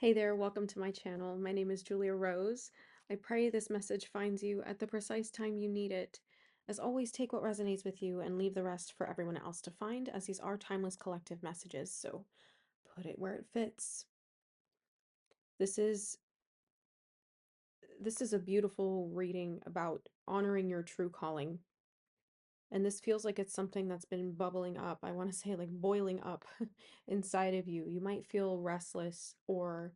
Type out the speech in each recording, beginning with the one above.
Hey there, welcome to my channel. My name is Julia Rose. I pray this message finds you at the precise time you need it. As always, take what resonates with you and leave the rest for everyone else to find, as these are timeless collective messages, so put it where it fits. This is a beautiful reading about honoring your true calling. And this feels like it's something that's been bubbling up. I want to say like boiling up inside of you. You might feel restless or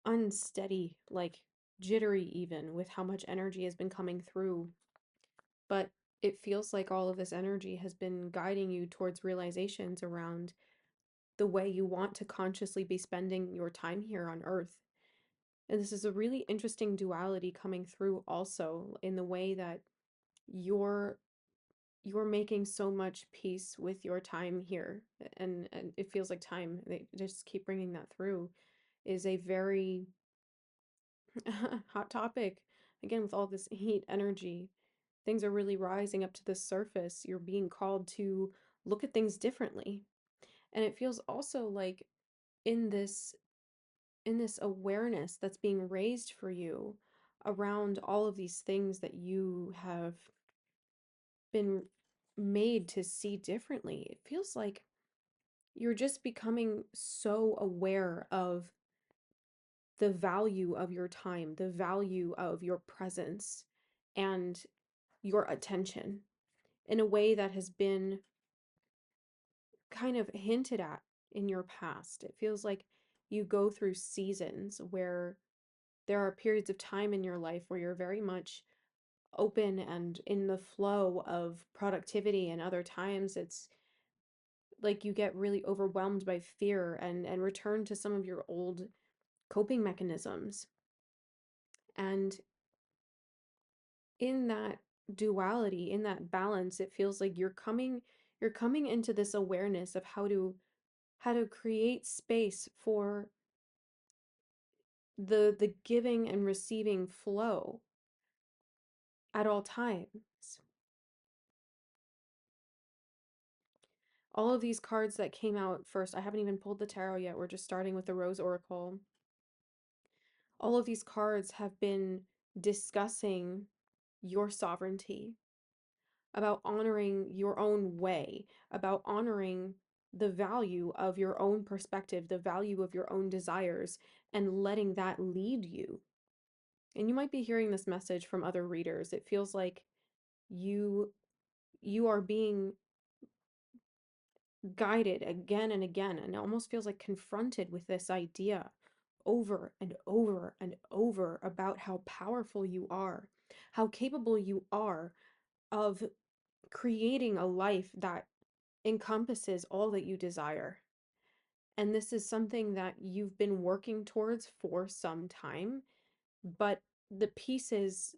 unsteady, like jittery even with how much energy has been coming through. But it feels like all of this energy has been guiding you towards realizations around the way you want to consciously be spending your time here on Earth. And this is a really interesting duality coming through also in the way that you're you're making so much peace with your time here. And it feels like time, they just keep bringing that through, is a very hot topic. Again, with all this heat energy, things are really rising up to the surface. You're being called to look at things differently. And it feels also like in this awareness that's being raised for you around all of these things that you have been made to see differently. It feels like you're just becoming so aware of the value of your time, the value of your presence, and your attention in a way that has been kind of hinted at in your past. It feels like you go through seasons where there are periods of time in your life where you're very much open and in the flow of productivity, and other times it's like you get really overwhelmed by fear and return to some of your old coping mechanisms. And in that duality, in that balance, it feels like you're coming into this awareness of how to create space for the giving and receiving flow at all times. All of these cards that came out first, I haven't even pulled the tarot yet. We're just starting with the Rose Oracle. All of these cards have been discussing your sovereignty, about honoring your own way, about honoring the value of your own perspective, the value of your own desires, and letting that lead you. And you might be hearing this message from other readers. It feels like you you are being guided again and again, and it almost feels like confronted with this idea over and over and over about how powerful you are, how capable you are of creating a life that encompasses all that you desire. And this is something that you've been working towards for some time, but the pieces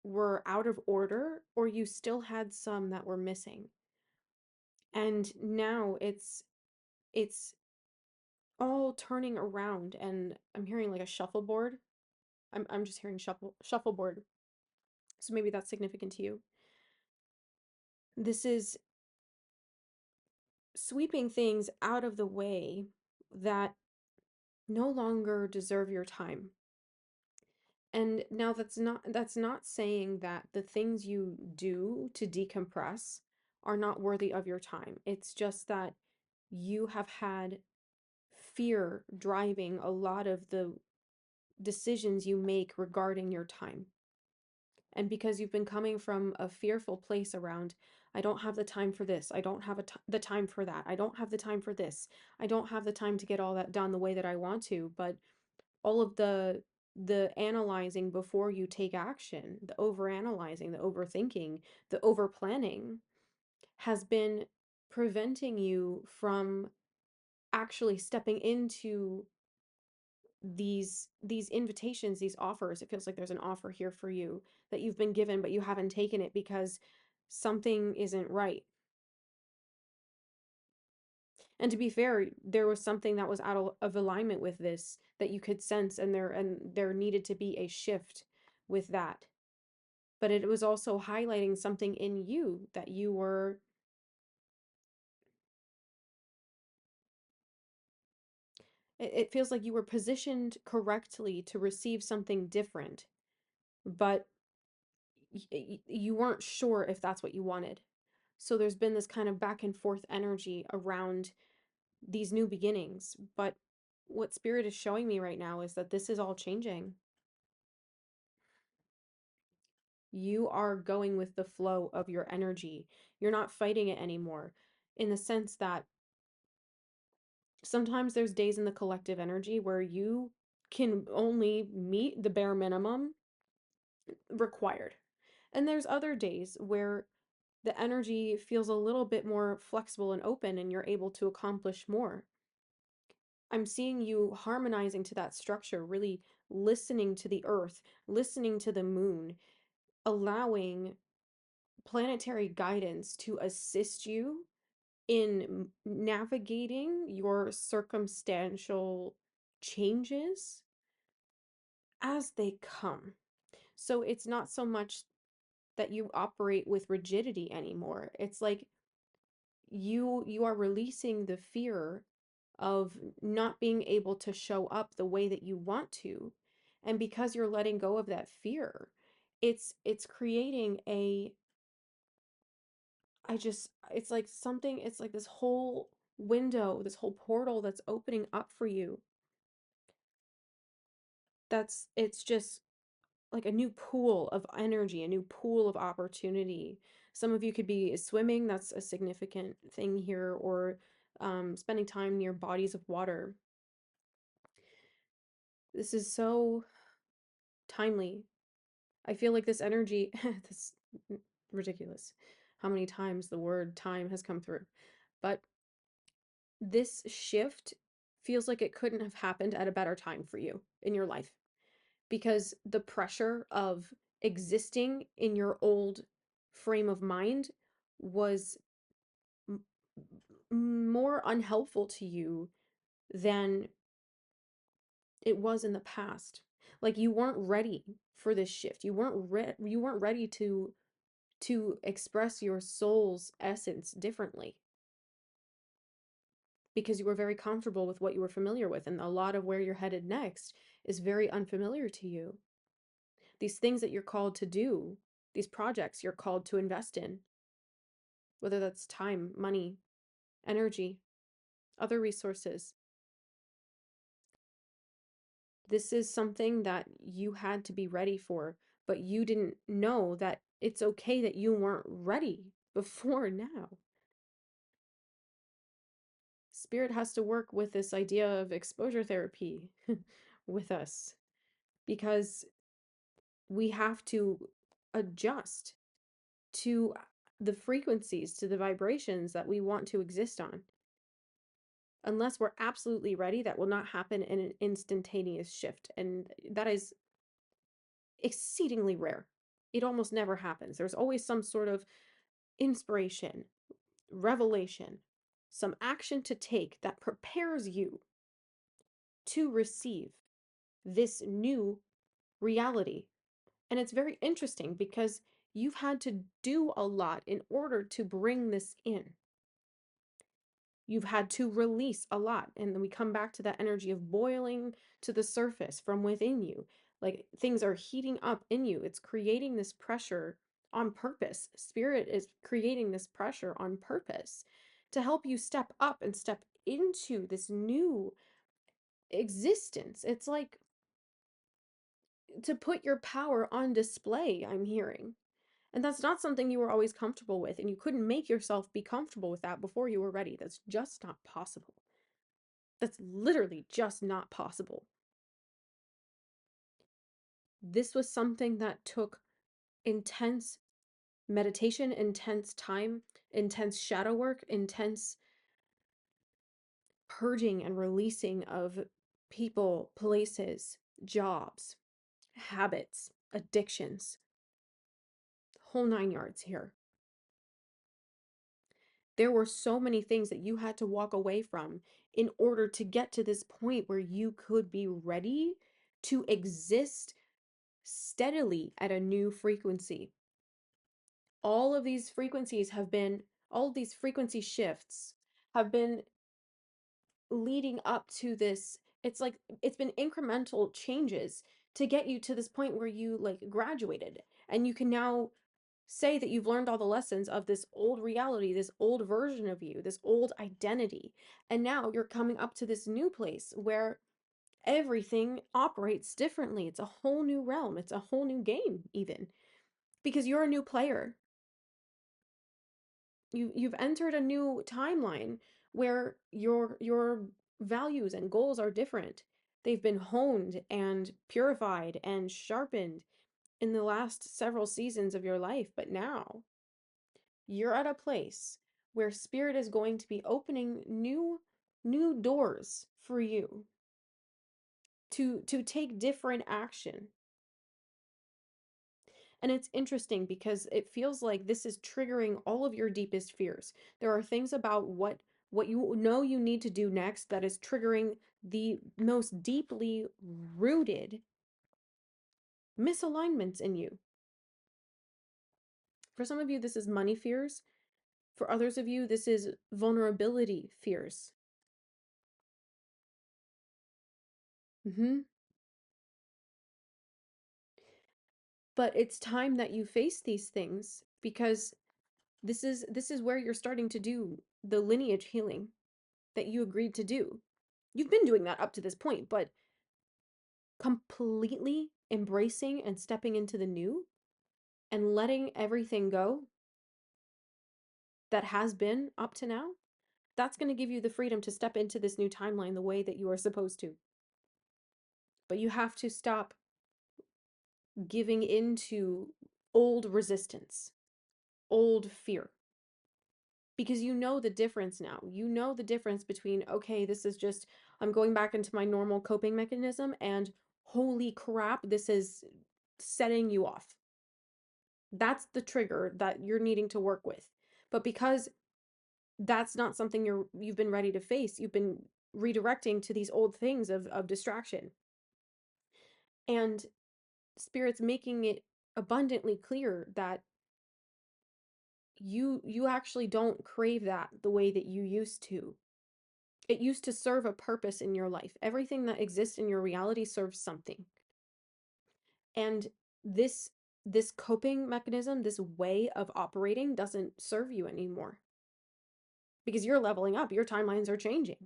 were out of order, or you still had some that were missing. And now it's all turning around, and I'm hearing like a shuffleboard. I'm just hearing shuffleboard. So maybe that's significant to you. This is sweeping things out of the way that no longer deserve your time. And now that's not saying that the things you do to decompress are not worthy of your time. It's just that you have had fear driving a lot of the decisions you make regarding your time. And because you've been coming from a fearful place around, I don't have the time for this. I don't have the time for that. I don't have the time for this. I don't have the time to get all that done the way that I want to. But all of the analyzing before you take action, the overanalyzing, the overthinking, the overplanning has been preventing you from actually stepping into these invitations, these offers. It feels like there's an offer here for you that you've been given, but you haven't taken it because something isn't right. And to be fair, there was something that was out of alignment with this that you could sense, and there needed to be a shift with that. But it was also highlighting something in you that you were It feels like you were positioned correctly to receive something different, but you weren't sure if that's what you wanted. So there's been this kind of back and forth energy around these new beginnings. But what Spirit is showing me right now is that this is all changing. You are going with the flow of your energy. You're not fighting it anymore, in the sense that sometimes there's days in the collective energy where you can only meet the bare minimum required. And there's other days where the energy feels a little bit more flexible and open and you're able to accomplish more. I'm seeing you harmonizing to that structure, really listening to the earth, listening to the moon, allowing planetary guidance to assist you in navigating your circumstantial changes as they come. So it's not so much that you operate with rigidity anymore. It's like you are releasing the fear of not being able to show up the way that you want to. And because you're letting go of that fear, it's creating a it's like something, it's like this whole window, this whole portal that's opening up for you. It's just like a new pool of energy, a new pool of opportunity. Some of you could be swimming, that's a significant thing here, or spending time near bodies of water. This is so timely. I feel like this energy, this ridiculous how many times the word time has come through. But this shift feels like it couldn't have happened at a better time for you in your life, because the pressure of existing in your old frame of mind was more unhelpful to you than it was in the past. Like you weren't ready for this shift. You weren't ready to express your soul's essence differently, because you were very comfortable with what you were familiar with, and a lot of where you're headed next is very unfamiliar to you. These things that you're called to do, these projects you're called to invest in, whether that's time, money, energy, other resources. This is something that you had to be ready for, but you didn't know that it's okay that you weren't ready before now. Spirit has to work with this idea of exposure therapy with us, because we have to adjust to the frequencies, to the vibrations that we want to exist on. Unless we're absolutely ready, that will not happen in an instantaneous shift. And that is exceedingly rare. It almost never happens. There's always some sort of inspiration, revelation, some action to take that prepares you to receive this new reality. And it's very interesting because you've had to do a lot in order to bring this in. You've had to release a lot. And then we come back to that energy of boiling to the surface from within you. Like things are heating up in you. It's creating this pressure on purpose. Spirit is creating this pressure on purpose to help you step up and step into this new existence. It's like to put your power on display, I'm hearing. And that's not something you were always comfortable with, and you couldn't make yourself be comfortable with that before you were ready. That's just not possible. That's literally just not possible. This was something that took intense meditation, intense time, intense shadow work, intense purging and releasing of people, places, jobs, habits, addictions, whole nine yards here. There were so many things that you had to walk away from in order to get to this point where you could be ready to exist steadily at a new frequency. All of these frequencies have been, all of these frequency shifts have been leading up to this It's like it's been incremental changes to get you to this point where you like graduated and you can now say that you've learned all the lessons of this old reality, this old version of you, this old identity. And now you're coming up to this new place where everything operates differently. It's a whole new realm. It's a whole new game even because you're a new player. You've entered a new timeline where your values and goals are different. They've been honed and purified and sharpened in the last several seasons of your life, but now you're at a place where spirit is going to be opening new doors for you to take different action. And it's interesting because it feels like this is triggering all of your deepest fears. There are things about what you know you need to do next that is triggering the most deeply rooted misalignments in you. For some of you, this is money fears. For others of you, this is vulnerability fears. Mm-hmm. But it's time that you face these things because this is where you're starting to do the lineage healing that you agreed to do. You've been doing that up to this point, but completely embracing and stepping into the new and letting everything go that has been up to now, that's going to give you the freedom to step into this new timeline the way that you are supposed to. But you have to stop giving into old resistance, old fear. Because you know the difference now. You know the difference between, okay, this is just, I'm going back into my normal coping mechanism, and holy crap, this is setting you off. That's the trigger that you're needing to work with. But because that's not something you've been ready to face, you've been redirecting to these old things of distraction. And spirit's making it abundantly clear that you actually don't crave that the way that you used to. It used to serve a purpose in your life. Everything that exists in your reality serves something. And this this coping mechanism, this way of operating doesn't serve you anymore. Because you're leveling up, your timelines are changing.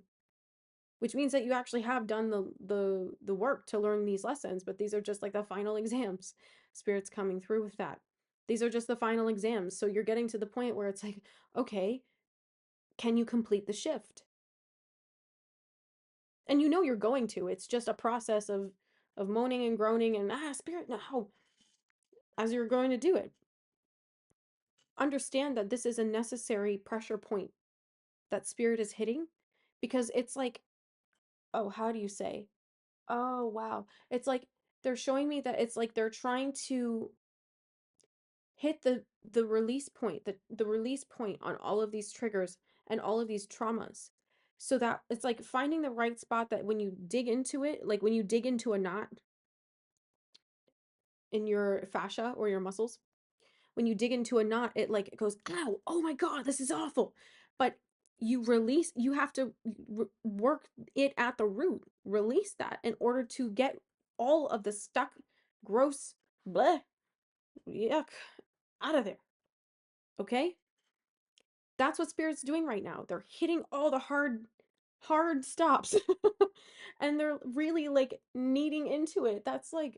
Which means that you actually have done the work to learn these lessons, but these are just like the final exams. Spirit's coming through with that. These are just the final exams. So you're getting to the point where it's like, okay, can you complete the shift? And you know you're going to. It's just a process of moaning and groaning and spirit, no, as you're going to do it. Understand that this is a necessary pressure point that spirit is hitting because it's like, oh, how do you say? Oh, wow. It's like they're showing me that it's like they're trying to hit the release point, the release point on all of these triggers and all of these traumas. So that it's like finding the right spot that when you dig into it, like when you dig into a knot in your fascia or your muscles, when you dig into a knot, it like it goes, ow, oh my God, this is awful. But you release, you have to work it at the root, release that in order to get all of the stuck, gross, bleh, yuck, out of there. Okay? That's what spirit's doing right now. They're hitting all the hard stops. And they're really like kneading into it. That's like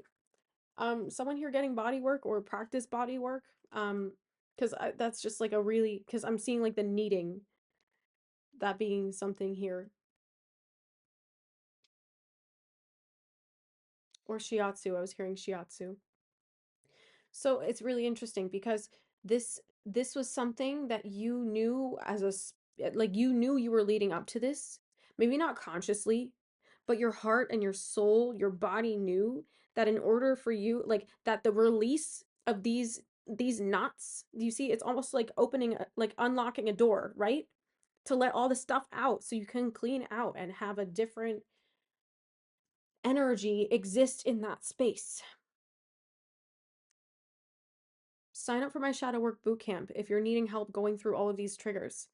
someone here getting body work or practice body work. Because that's just like a really, because I'm seeing like the kneading, that being something here. Or shiatsu. I was hearing shiatsu. So it's really interesting because this was something that you knew as like you knew you were leading up to this, maybe not consciously, but your heart and your soul, your body knew that in order for you, like that the release of these knots, you see, it's almost like opening like unlocking a door, right? To let all the stuff out so you can clean out and have a different energy exist in that space. Sign up for my shadow work bootcamp if you're needing help going through all of these triggers,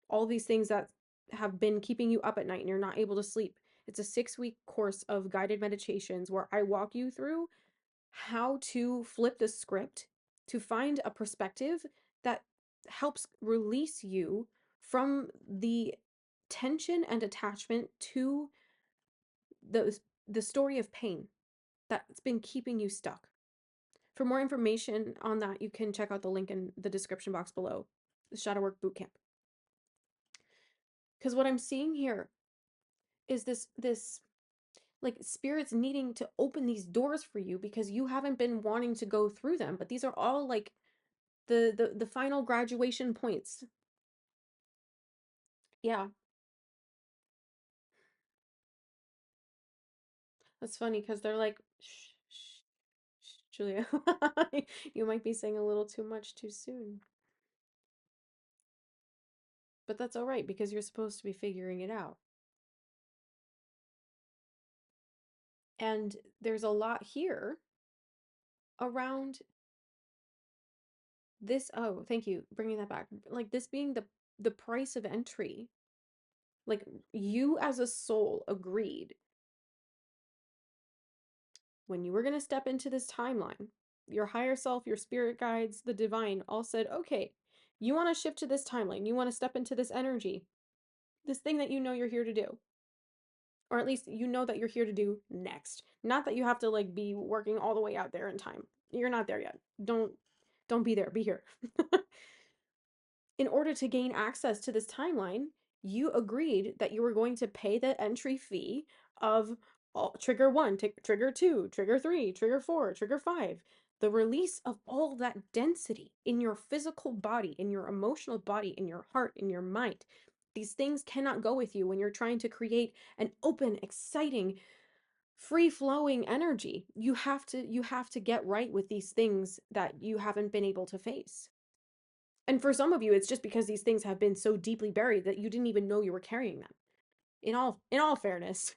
all of these things that have been keeping you up at night and you're not able to sleep. It's a 6-week course of guided meditations where I walk you through how to flip the script to find a perspective that helps release you from the tension and attachment to the the story of pain that's been keeping you stuck. For more information on that, you can check out the link in the description box below, the Shadow Work Bootcamp. Because what I'm seeing here is this like spirits needing to open these doors for you because you haven't been wanting to go through them, but these are all like the final graduation points. Yeah, that's funny because they're like, shh, shh, shh, Julia, you might be saying a little too much too soon. But that's all right because you're supposed to be figuring it out. And there's a lot here around this. Oh, thank you, bringing that back. Like this being the price of entry. Like you as a soul agreed when you were going to step into this timeline. Your higher self, your spirit guides, the divine all said, okay, you want to shift to this timeline. You want to step into this energy, this thing that you know you're here to do. Or at least you know that you're here to do next. Not that you have to like be working all the way out there in time. You're not there yet. Don't be there. Be here. In order to gain access to this timeline, you agreed that you were going to pay the entry fee of trigger 1, trigger 2, trigger 3, trigger 4, trigger 5. The release of all that density in your physical body, in your emotional body, in your heart, in your mind. These things cannot go with you when you're trying to create an open, exciting, free-flowing energy. You have to get right with these things that you haven't been able to face. And for some of you, it's just because these things have been so deeply buried that you didn't even know you were carrying them. In all fairness,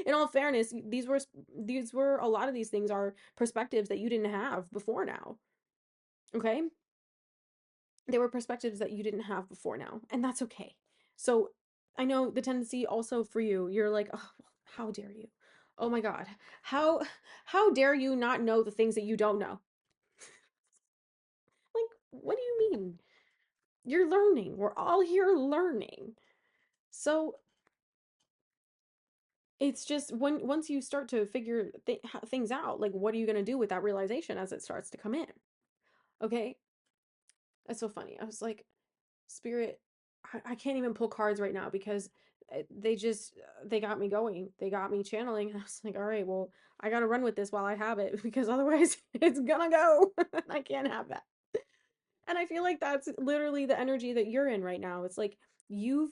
in all fairness, these were a lot of these things are perspectives that you didn't have before now. Okay? They were perspectives that you didn't have before now, and that's okay. So, I know the tendency also for you, you're like, "Oh, how dare you? Oh my God. How dare you not know the things that you don't know?" Like, what do you mean? You're learning. We're all here learning. So it's just once you start to figure things out, like what are you going to do with that realization as it starts to come in? Okay? That's so funny. I was like, Spirit, I can't even pull cards right now because they got me going. They got me channeling. And I was like, all right, well, I got to run with this while I have it because otherwise it's gonna go. I can't have that. And I feel like that's literally the energy that you're in right now. It's like you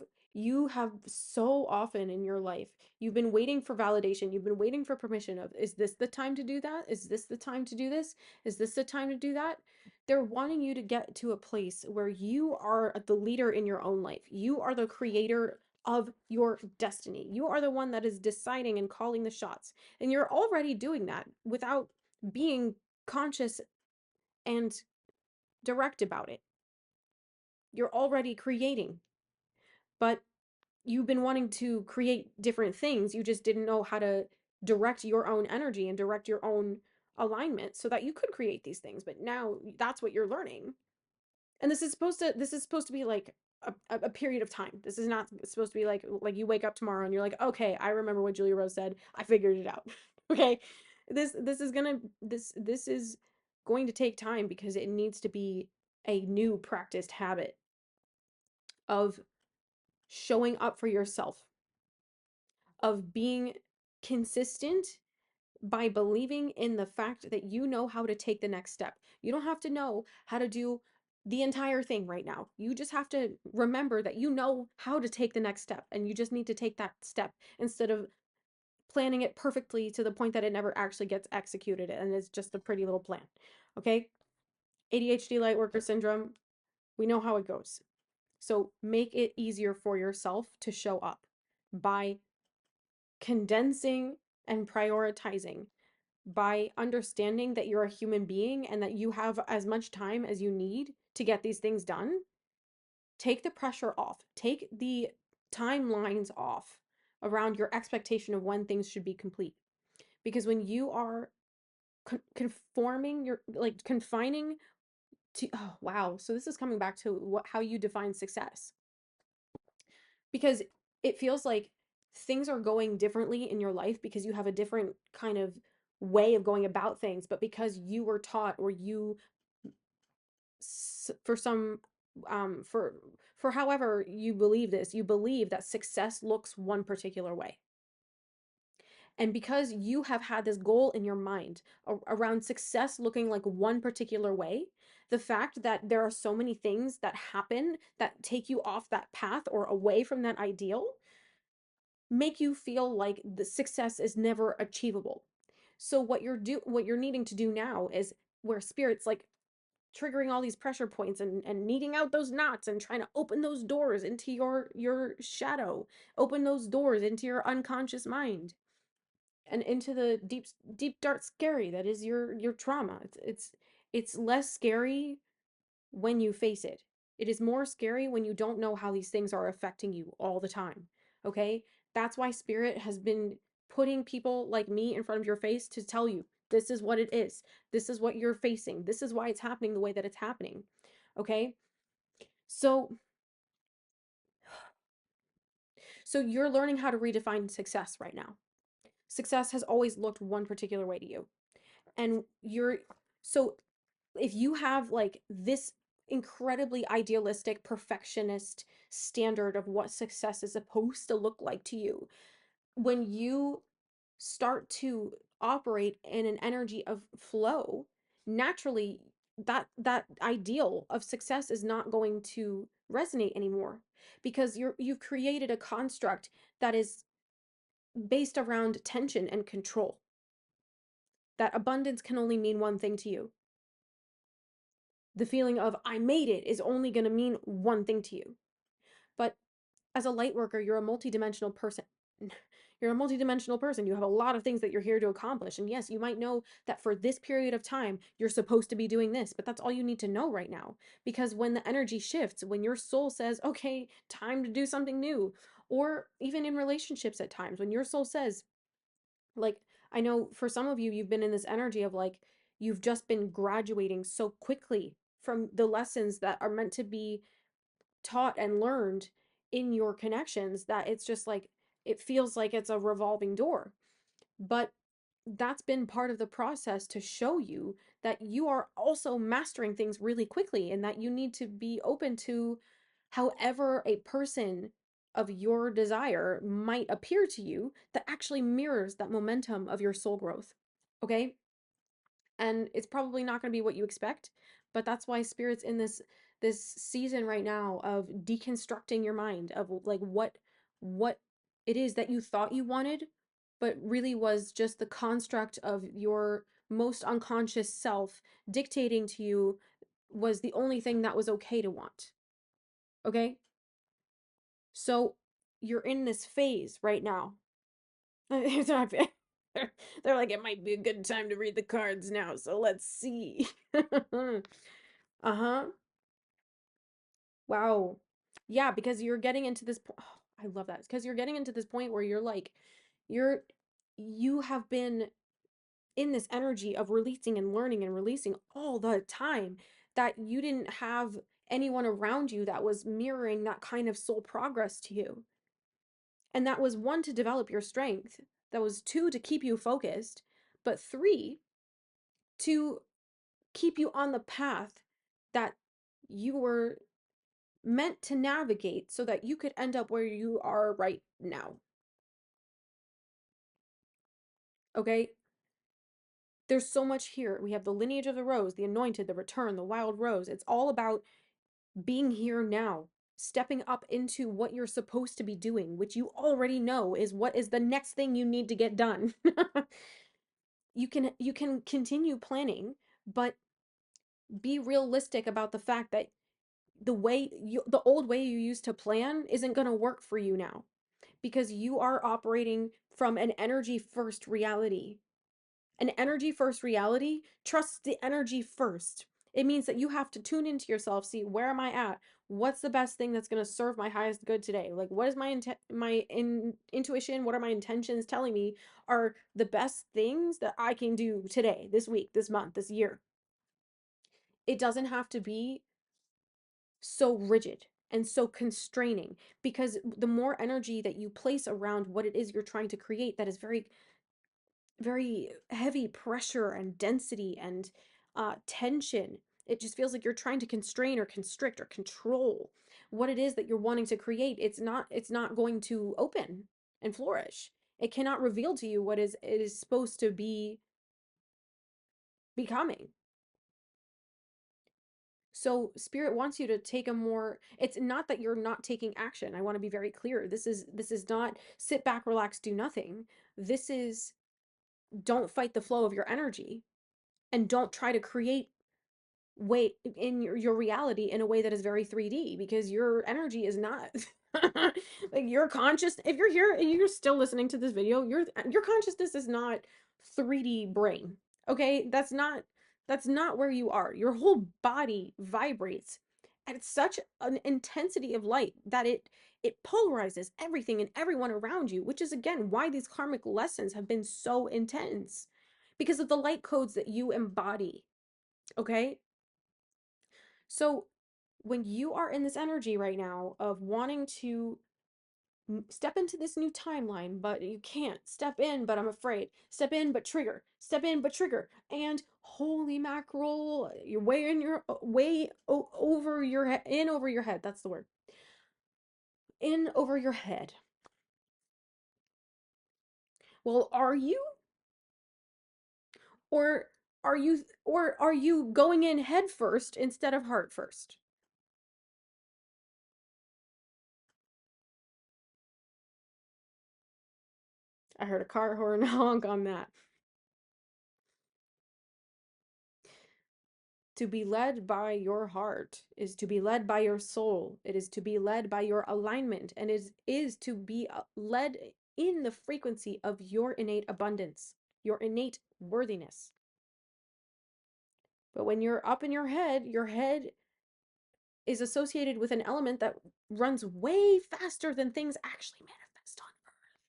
have so often in your life, you've been waiting for validation. You've been waiting for permission of, is this the time to do that? Is this the time to do this? Is this the time to do that? They're wanting you to get to a place where you are the leader in your own life. You are the creator of your destiny. You are the one that is deciding and calling the shots. And you're already doing that without being conscious and direct about it. You're already creating, but you've been wanting to create different things. You just didn't know how to direct your own energy and direct your own alignment so that you could create these things. But now that's what you're learning. And this is supposed to be like a period of time. This is not supposed to be like you wake up tomorrow and you're like, okay, I remember what Julia Rose said. I figured it out. Okay. This is going to take time because it needs to be a new practiced habit of showing up for yourself, of being consistent by believing in the fact that you know how to take the next step. You don't have to know how to do the entire thing right now. You just have to remember that you know how to take the next step and you just need to take that step instead of planning it perfectly to the point that it never actually gets executed and it's just a pretty little plan. Okay? ADHD light worker syndrome, we know how it goes. So make it easier for yourself to show up by condensing and prioritizing, by understanding that you're a human being and that you have as much time as you need to get these things done. Take the pressure off, take the timelines off. around your expectation of when things should be complete. Because when you are conforming, you're like confining to, oh wow, so this is coming back to how you define success. Because it feels like things are going differently in your life because you have a different kind of way of going about things, but because you were taught, or you, for some, for however you believe this, you believe that success looks one particular way. And because you have had this goal in your mind around success looking like one particular way, the fact that there are so many things that happen that take you off that path or away from that ideal make you feel like the success is never achievable. So what you're needing to do now is, where spirit's like triggering all these pressure points and kneading out those knots and trying to open those doors into your shadow, open those doors into your unconscious mind and into the deep dark scary that is your trauma. It's less scary when you face it. It is more scary when you don't know how these things are affecting you all the time. Okay? That's why spirit has been putting people like me in front of your face to tell you this is what it is. This is what you're facing. This is why it's happening the way that it's happening. Okay? So you're learning how to redefine success right now. Success has always looked one particular way to you. And so if you have like this incredibly idealistic perfectionist standard of what success is supposed to look like to you, when you start to operate in an energy of flow, naturally that ideal of success is not going to resonate anymore, because you've created a construct that is based around tension and control. That abundance can only mean one thing to you. The feeling of I made it is only going to mean one thing to you. But as a light worker, you're a multidimensional person. You're a multidimensional person. You have a lot of things that you're here to accomplish. And yes, you might know that for this period of time, you're supposed to be doing this, but that's all you need to know right now. Because when the energy shifts, when your soul says, okay, time to do something new, or even in relationships at times, when your soul says, like, I know for some of you, you've been in this energy of like, you've just been graduating so quickly from the lessons that are meant to be taught and learned in your connections, that it's just like, it feels like it's a revolving door. But that's been part of the process to show you that you are also mastering things really quickly, and that you need to be open to however a person of your desire might appear to you that actually mirrors that momentum of your soul growth. Okay? And it's probably not going to be what you expect, but that's why spirit's in this season right now of deconstructing your mind of like what it is that you thought you wanted, but really was just the construct of your most unconscious self dictating to you was the only thing that was okay to want. Okay? So you're in this phase right now. It's not fair. They're like, it might be a good time to read the cards now, so let's see. Uh-huh. Wow. Yeah, because you're getting into this point. Oh, I love that. Because you're getting into this point where you're like, you're, you have been in this energy of releasing and learning and releasing all the time, that you didn't have anyone around you that was mirroring that kind of soul progress to you. And that was one, to develop your strength. That was two, to keep you focused. But three, to keep you on the path that you were meant to navigate so that you could end up where you are right now. Okay? There's so much here. We have the lineage of the rose, the anointed, the return, the wild rose. It's all about being here now, stepping up into what you're supposed to be doing, which you already know is what is the next thing you need to get done. You can continue planning, but be realistic about the fact that the old way you used to plan isn't going to work for you now, because you are operating from an energy first reality. An energy first reality trusts the energy first. It means that you have to tune into yourself, see, where am I at? What's the best thing that's going to serve my highest good today? Like, what is my intuition? What are my intentions telling me are the best things that I can do today, this week, this month, this year? It doesn't have to be so rigid and so constraining, because the more energy that you place around what it is you're trying to create, that is very, very heavy pressure and density and tension. It just feels like you're trying to constrain or constrict or control what it is that you're wanting to create. It's not going to open and flourish. It cannot reveal to you what is it is supposed to be becoming. So spirit wants you to take a more, it's not that you're not taking action. I want to be very clear. This is not sit back, relax, do nothing. This is, don't fight the flow of your energy, and don't try to create way in your reality in a way that is very 3D, because your energy is not like your conscious, if you're here and you're still listening to this video, your consciousness is not 3D brain. Okay? That's not where you are. Your whole body vibrates at such an intensity of light that it polarizes everything and everyone around you, which is again why these karmic lessons have been so intense, because of the light codes that you embody. Okay? So when you are in this energy right now of wanting to step into this new timeline, but you can't step in, but I'm afraid, step in, but trigger, step in, but trigger, and holy mackerel, you're way in your way over your head, in over your head. That's the word. In over your head. Well, are you, or are you going in head first instead of heart first? I heard a car horn honk on that. To be led by your heart is to be led by your soul. It is to be led by your alignment, and is to be led in the frequency of your innate abundance, your innate worthiness. But when you're up in your head is associated with an element that runs way faster than things actually manifest on earth.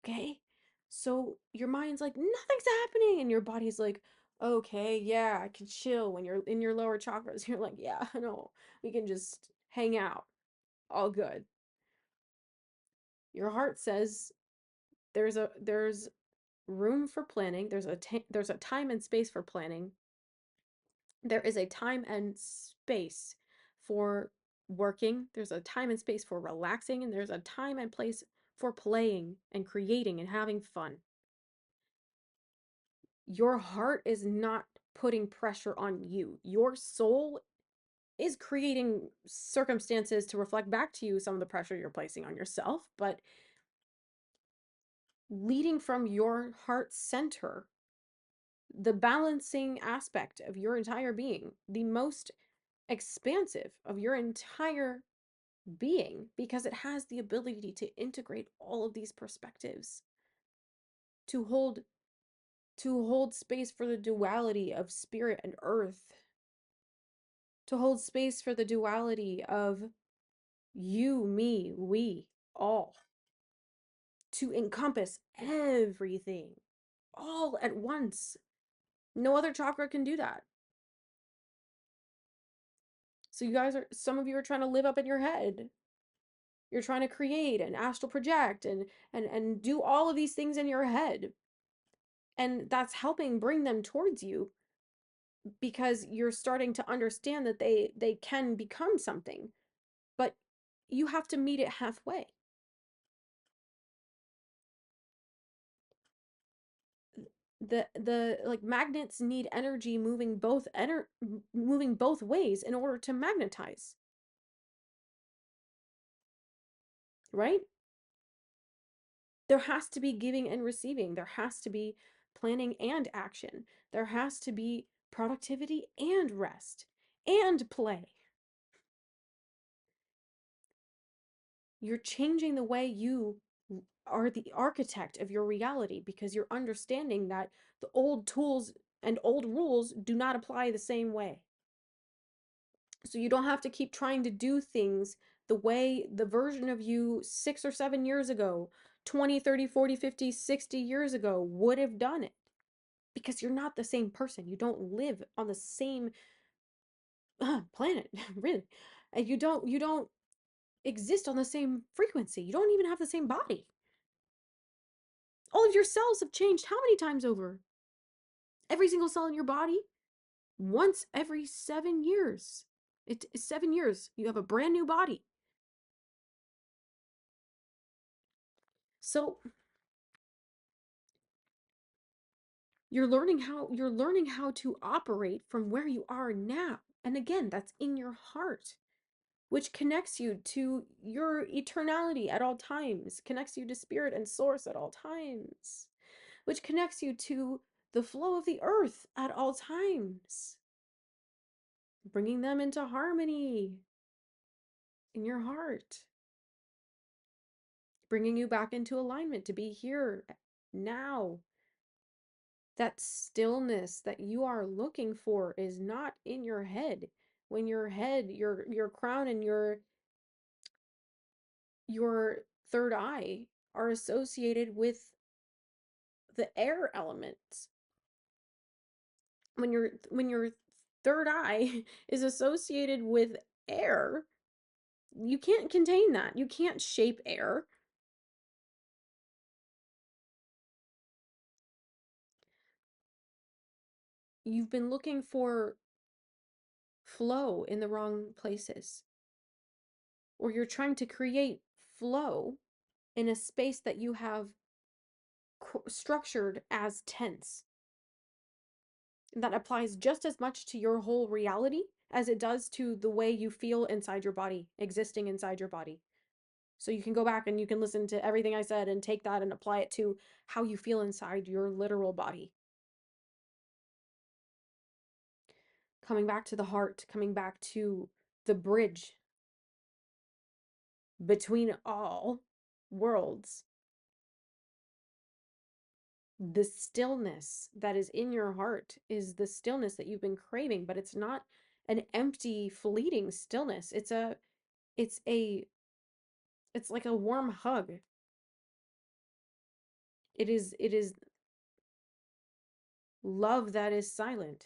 Okay? So your mind's like, nothing's happening. And your body's like, okay, yeah, I can chill. When you're in your lower chakras, you're like, yeah, no, we can just hang out. All good. Your heart says there's room for planning. There's a time and space for planning. There is a time and space for working. There's a time and space for relaxing, and there's a time and place for playing and creating and having fun. Your heart is not putting pressure on you. Your soul is creating circumstances to reflect back to you some of the pressure you're placing on yourself, but leading from your heart center, the balancing aspect of your entire being, the most expansive of your entire being, because it has the ability to integrate all of these perspectives, to hold space for the duality of spirit and earth, to hold space for the duality of you, me, we, all, to encompass everything all at once. No other chakra can do that. So some of you are trying to live up in your head. You're trying to create and astral project and do all of these things in your head. And that's helping bring them towards you, because you're starting to understand that they can become something, but you have to meet it halfway. The like magnets need energy moving both ways in order to magnetize, right? There has to be giving and receiving. There has to be planning and action. There has to be productivity and rest and play. You're changing the way you are the architect of your reality, because you're understanding that the old tools and old rules do not apply the same way. So you don't have to keep trying to do things the way the version of you 6 or 7 years ago, 20, 30, 40, 50, 60 years ago would have done it. Because you're not the same person. You don't live on the same planet, really. And you don't exist on the same frequency. You don't even have the same body. All of your cells have changed how many times over? Every single cell in your body, once every 7 years. It's 7 years. You have a brand new body. So you're learning how to operate from where you are now. And again, that's in your heart, which connects you to your eternality at all times, connects you to spirit and source at all times, which connects you to the flow of the earth at all times, bringing them into harmony in your heart, bringing you back into alignment to be here now. That stillness that you are looking for is not in your head. When your head, your crown and your third eye are associated with the air elements. When your third eye is associated with air, you can't contain that. You can't shape air. You've been looking for flow in the wrong places. Or you're trying to create flow in a space that you have structured as tense. That applies just as much to your whole reality as it does to the way you feel inside your body, existing inside your body. So you can go back and you can listen to everything I said and take that and apply it to how you feel inside your literal body. Coming back to the heart, coming back to the bridge between all worlds. The stillness that is in your heart is the stillness that you've been craving, but it's not an empty, fleeting stillness. It's a, it's like a warm hug. It is love that is silent.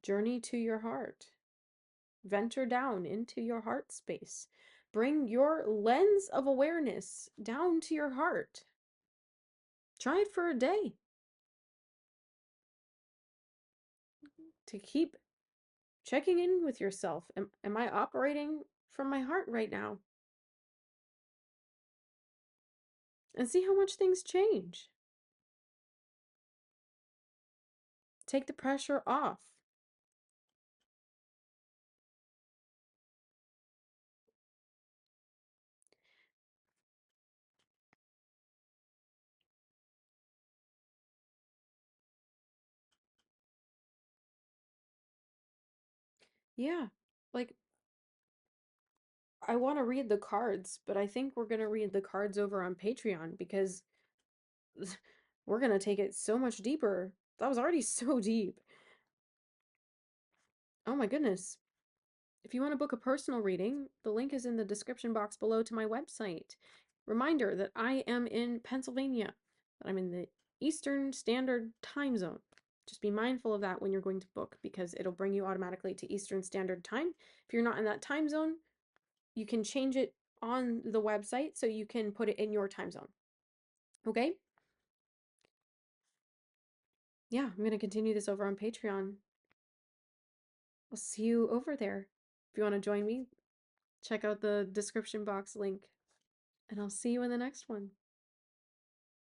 Journey to your heart. Venture down into your heart space. Bring your lens of awareness down to your heart. Try it for a day to keep checking in with yourself. Am I operating from my heart right now? And see how much things change. Take the pressure off. Yeah, like I want to read the cards, but I think we're going to read the cards over on Patreon because we're going to take it so much deeper. That was already so deep. Oh my goodness. If you want to book a personal reading, the link is in the description box below to my website. Reminder that I am in Pennsylvania, that I'm in the Eastern Standard Time Zone. Just be mindful of that when you're going to book because it'll bring you automatically to Eastern Standard Time. If you're not in that time zone, you can change it on the website so you can put it in your time zone. Okay? Yeah, I'm going to continue this over on Patreon. I'll see you over there. If you want to join me, check out the description box link. And I'll see you in the next one.